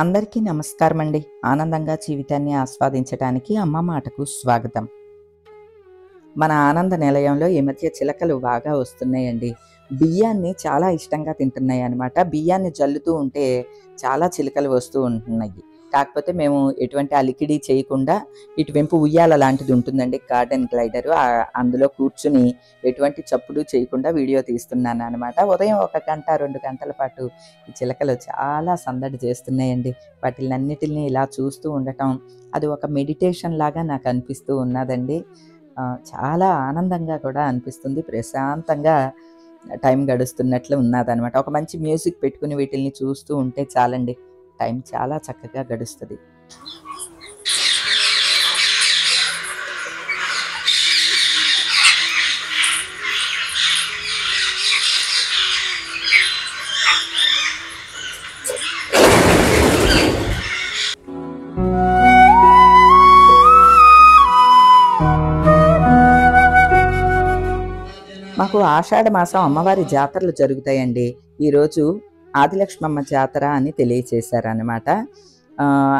అందరికీ నమస్కారం అండి. ఆనందంగా జీవితాన్ని ఆస్వాదించడానికి అమ్మ మాటకు స్వాగతం. మన ఆనంద నిలయంలో ఈ మధ్య చిలకలు బాగా వస్తున్నాయండి. బియ్యాన్ని చాలా ఇష్టంగా తింటున్నాయి అన్నమాట. బియ్యాన్ని జల్లుతూ ఉంటే చాలా చిలుకలు వస్తూ ఉంటున్నాయి. కాకపోతే మేము ఎటువంటి అలికిడి చేయకుండా ఇటువైపు ఉయ్యాల లాంటిది ఉంటుందండి, గార్డెన్ గ్లైడరు. అందులో కూర్చుని ఎటువంటి చప్పుడు చేయకుండా వీడియో తీస్తున్నాను అనమాట. ఉదయం 1 గంట 2 గంటల పాటు ఈ చిలకలు చాలా సందడి చేస్తున్నాయండి. వాటిలన్నిటిని ఇలా చూస్తూ ఉండటం అది ఒక మెడిటేషన్ లాగా నాకు అనిపిస్తూ ఉన్నదండి. చాలా ఆనందంగా కూడా అనిపిస్తుంది. ప్రశాంతంగా టైం గడుస్తున్నట్లు ఉన్నదనమాట. ఒక మంచి మ్యూజిక్ పెట్టుకుని వీటిల్ని చూస్తూ ఉంటే చాలండి, టైం చాలా చక్కగా గడుస్తుంది. మాకు ఆషాఢ మాసం అమ్మవారి జాతరలు జరుగుతాయండి. ఈరోజు ఆదిలక్ష్మమ్మ జాతర అని తెలియచేశారనమాట.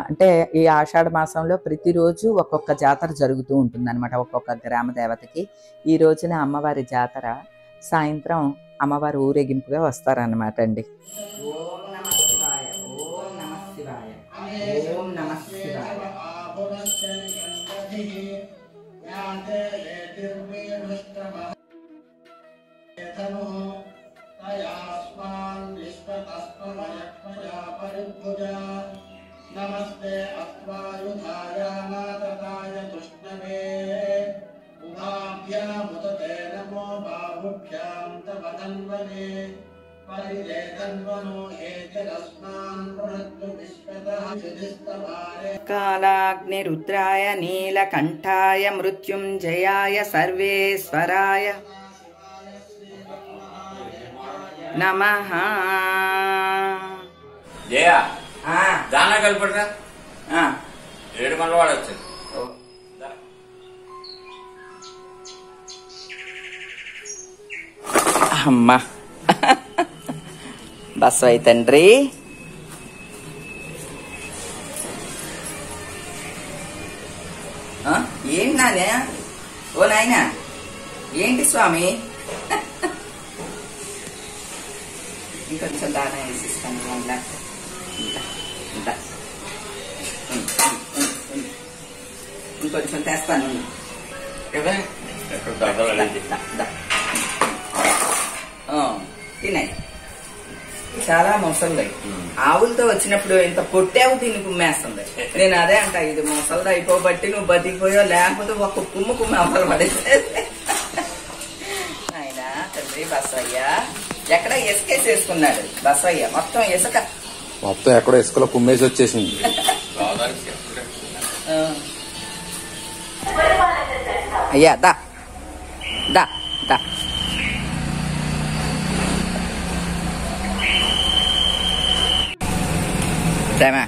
అంటే ఈ ఆషాఢ మాసంలో ప్రతిరోజు ఒక్కొక్క జాతర జరుగుతూ ఉంటుందన్నమాట, ఒక్కొక్క గ్రామ దేవతకి. ఈ రోజున అమ్మవారి జాతర, సాయంత్రం అమ్మవారి ఊరేగింపుగా వస్తారన్నమాట అండి. ఓం నమః శివాయ, ఓం నమః శివాయ, ఓం నమః శివాయ. नमस्ते अस्वायुधाय नातताय तुष्णवे उभाभ्यामुदते नमो बाहुभ्यां तव तन्वने परिदेतन्वनो हेतिरस्मान् वृणद्दु विश्वतः युधिस्तवारे कालाग्निरुद्राय नीलकण्ठाय मृत्युञ्जयाय सर्वेश्वराय नमः. జయా దానా కలిపడరా 7 గంటల వాడు వచ్చాడు. అమ్మా బస్వయ్య తండ్రి, ఏంటి నానే? ఓ నాయనా, ఏంటి స్వామి? ఇంకొంచెం దానా వేసిస్తాను. మళ్ళా ఇంకొంచెం తెస్తాను. తిన్నాయి. చాలా మొసలుదాయి. ఆవులతో వచ్చినప్పుడు ఇంత పొట్టావు దీన్ని కుమ్మేస్తుంది. నేను అదే అంట, ఇది మొసలది అయిపోబట్టి నువ్వు బతికిపోయావు, లేకపోతే ఒక్క కుమ్మ అవసరం పడేసేది. ఆయన తండ్రి బసవయ్య ఎక్కడ ఇసుకేసేసుకున్నాడు. బసవయ్య మొత్తం ఎక్కడో ఇసుకలో కుమ్మేసి వచ్చేసింది. అయ్యా దా దా దా. సేమా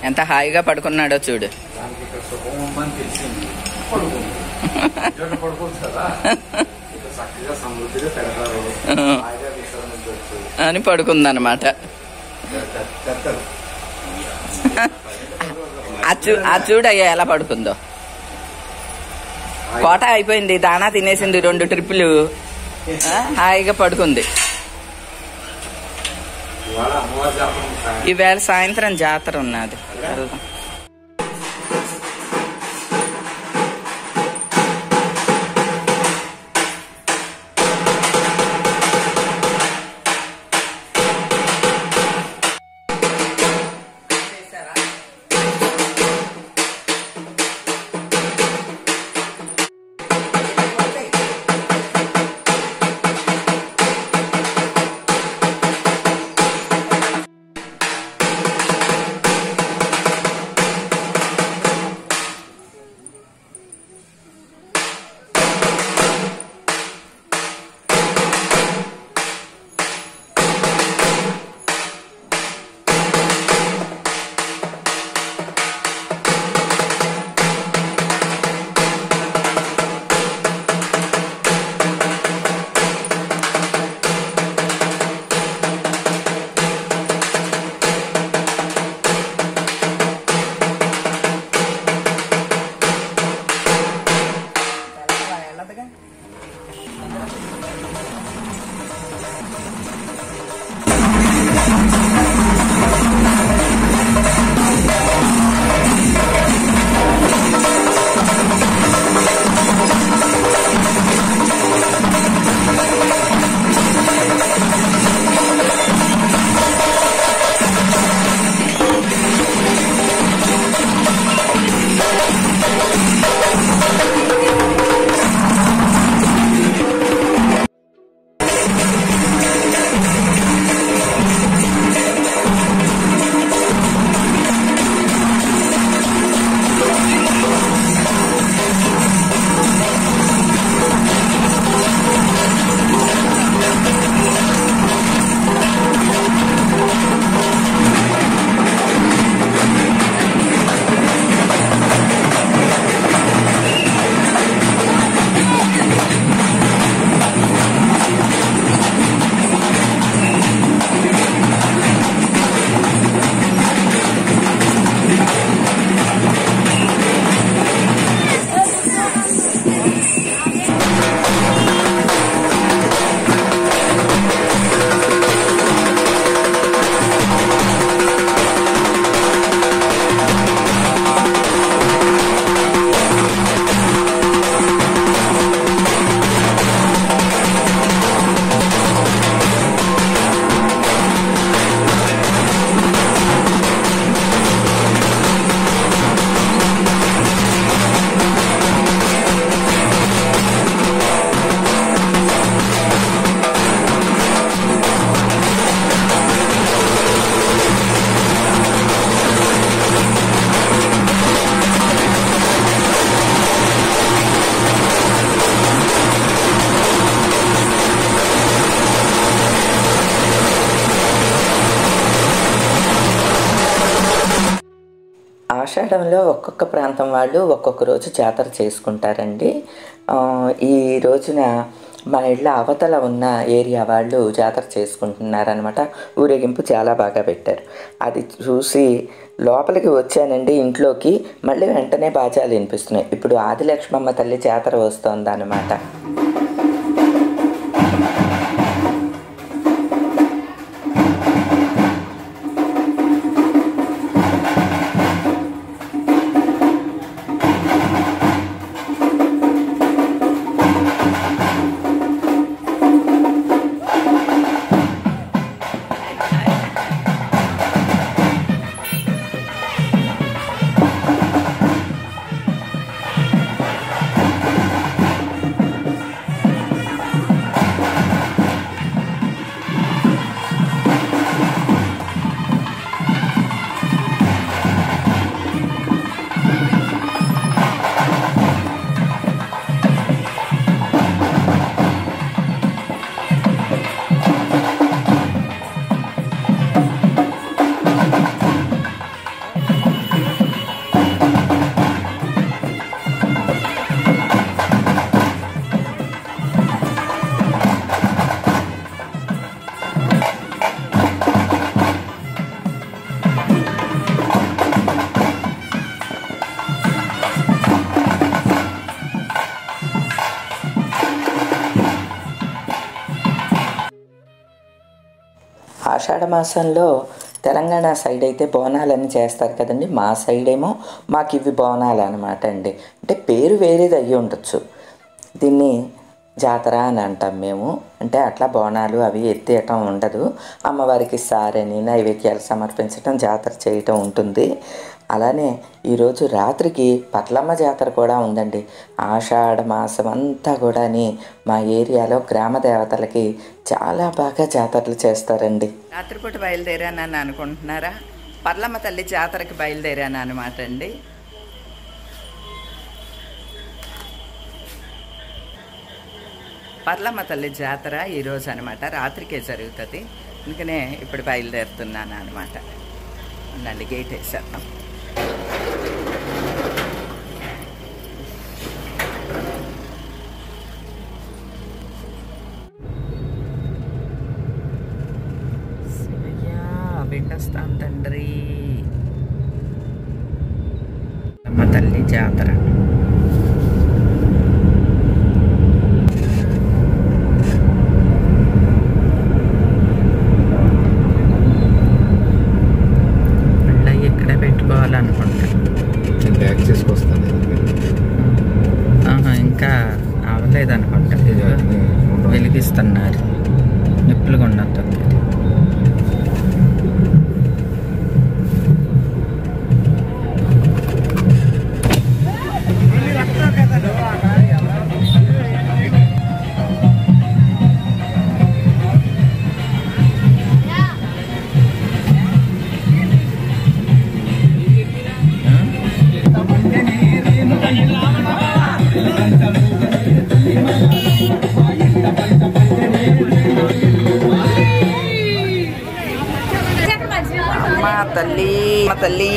ఎంత హాయిగా పడుకున్నాడో చూడు. అని పడుకుందన్నమాట. ఆ చూడయ్యా ఎలా పడుకుందో. కోట అయిపోయింది, దానా తినేసింది 2 ట్రిప్పులు, హాయిగా పడుకుంది. ఈవేళ సాయంత్రం జాతర ఉన్నది. ఆషాఢంలో ఒక్కొక్క ప్రాంతం వాళ్ళు ఒక్కొక్క రోజు జాతర చేసుకుంటారండి. ఈ రోజున మా ఇళ్ళ అవతల ఉన్న ఏరియా వాళ్ళు జాతర చేసుకుంటున్నారనమాట. ఊరేగింపు చాలా బాగా పెట్టారు. అది చూసి లోపలికి వచ్చానండి ఇంట్లోకి. మళ్ళీ వెంటనే బాజాలు వినిపిస్తున్నాయి. ఇప్పుడు ఆదిలక్ష్మమ్మ తల్లి జాతర వస్తోందన్నమాట. ఆషాఢ మాసంలో తెలంగాణ సైడ్ అయితే బోనాలని చేస్తారు కదండి. మా సైడ్ ఏమో మాకు ఇవి బోనాలు అనమాట అండి. అంటే పేరు వేరేది అయ్యి ఉండొచ్చు. దీన్ని జాతర అని అంటాం మేము. అంటే అట్లా బోనాలు అవి ఎత్తేయటం ఉండదు. అమ్మవారికి సారని నైవేద్యాలు సమర్పించటం, జాతర చేయటం ఉంటుంది. అలానే ఈరోజు రాత్రికి పట్లమ్మ జాతర కూడా ఉందండి. ఆషాఢ మాసం అంతా కూడా మా ఏరియాలో గ్రామ దేవతలకి చాలా బాగా జాతరలు చేస్తారండి. రాత్రిపూట బయలుదేరానని అనుకుంటున్నారా? పట్లమ్మ తల్లి జాతరకి బయలుదేరాను అనమాట అండి. పట్లమ్మ తల్లి జాతర ఈరోజు అనమాట, రాత్రికే జరుగుతుంది. అందుకనే ఇప్పుడు బయలుదేరుతున్నాను అనమాట. ఉండండి, గేట్ వేసేద్దాం. విండొస్తాం తండ్రి. అమ్మ తల్లి జాతర వెలిగిస్తున్నారు. నిప్పులు కొండతుంది. తల్లి తల్లి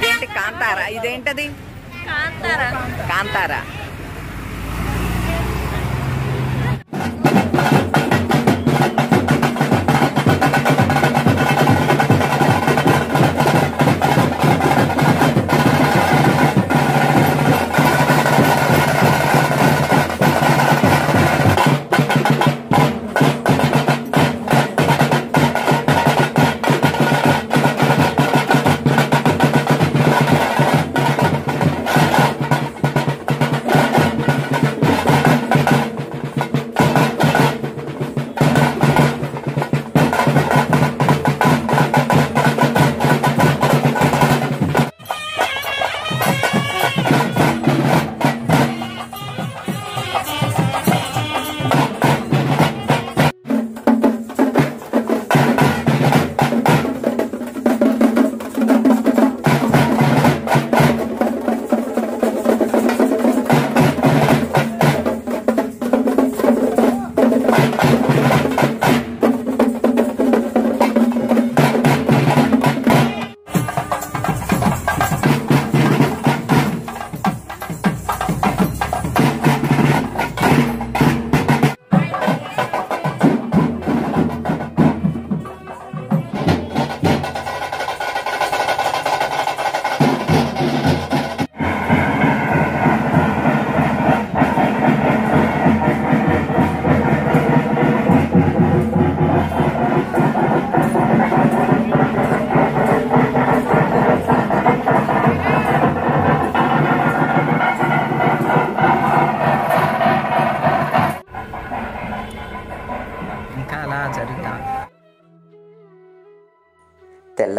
ఏంటి కాంతారా? ఇదేంటది? కాంతారా. కాంతారా.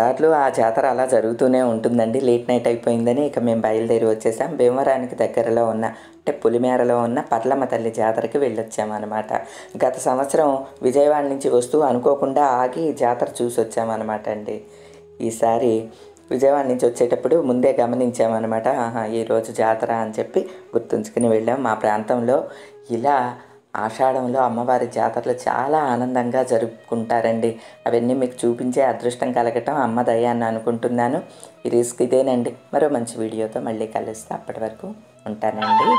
కొన్నిసార్లు ఆ జాతర అలా జరుగుతూనే ఉంటుందండి. లేట్ నైట్ అయిపోయిందని ఇక మేము బయలుదేరి వచ్చేసాం. భీమవరానికి దగ్గరలో ఉన్న అంటే పులిమేరలో ఉన్న పర్లమ్మ తల్లి జాతరకి వెళ్ళొచ్చామన్నమాట. గత సంవత్సరం విజయవాడ నుంచి వస్తూ అనుకోకుండా ఆగి జాతర చూసి వచ్చామన్నమాట అండి. ఈసారి విజయవాడ నుంచి వచ్చేటప్పుడు ముందే గమనించామన్నమాట. ఈరోజు జాతర అని చెప్పి గుర్తుంచుకుని వెళ్ళాం. మా ప్రాంతంలో ఇలా ఆషాఢంలో అమ్మవారి జాతరలు చాలా ఆనందంగా జరుపుకుంటారండి. అవన్నీ మీకు చూపించే అదృష్టం కలగటం అమ్మ దయ అని అనుకుంటున్నాను. ఈ రిస్క్ ఇదేనండి. మరో మంచి వీడియోతో మళ్ళీ కలుస్తా. అప్పటి వరకు ఉంటానండి.